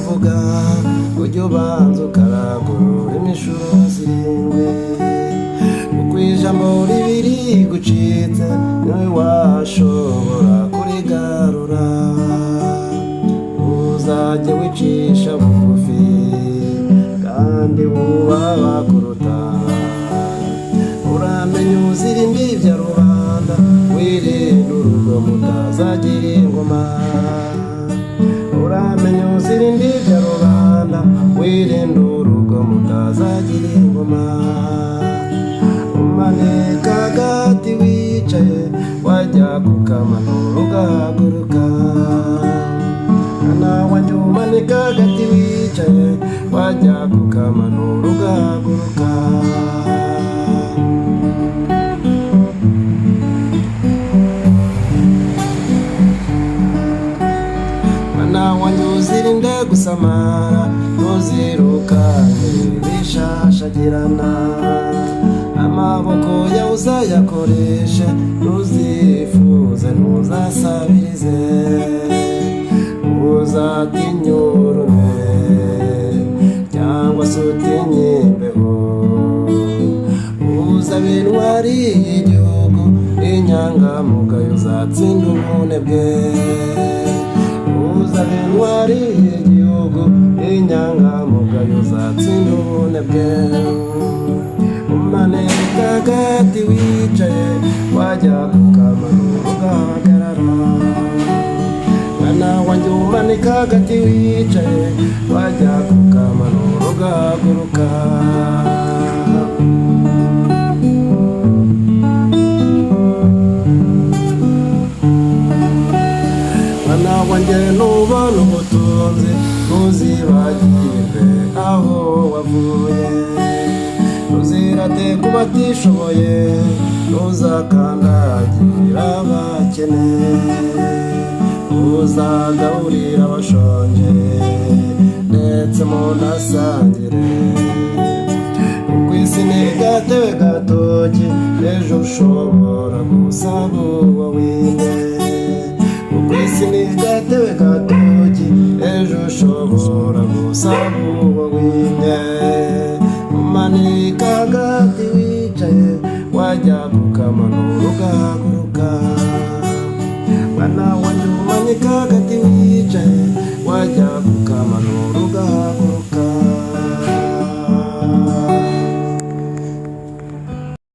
mvuga ujya ubanza ukaragurura imishuro zirindwi kuko ijambo ribiri gucitse niwe washobora kurigarura uzajya wicisha bugufi kandi wubaha kuruta uramenye uzirinde ibya rubanda wirinde urugo mutazagira ingoma uramenye uzirinde ibya rubanda wirinde urugo mutazagira ingoma umanika agati wicaye wajya kukamanura ugahaguruka nawe njye umanika agati wicaye wajya kukamanura ugahaguruka wanjye uzirinde gusamara ntuzirukane bishashagirana amaboko yawe uzayakoreshe ntuzifuze ntuzasabirize uzatinyurume cyangwa se utinye imbeho uzaba intwari y'igihugu inyangamugayo uzatsinda ubunebwe uzaba intwari y'igihugu inyangamugayo uzatsinda ubunebwe umanika agati wicaye wajya kukamanura ugahagarara mwana wanjye umanika agati wicaye wajya kukamanura ugahaguruka mwana wanjye nubona ubutunzi ntuzibagirwe aho wavuye ntuzirate ku batishoboye ntuzakandagirira abakene uzagaburira abashonje ndetse munasangire kuko isi ni gatebe gatoki ejo ushobora gusaba uwo winde kuko isi ni gatebe gatoki ejo ushobora gusaba uwo winde umanika agati wicaye wajya kukamanura ugahaguruka mwana wanjye umanika agati wicaye wajya kukamanura ugahaguruka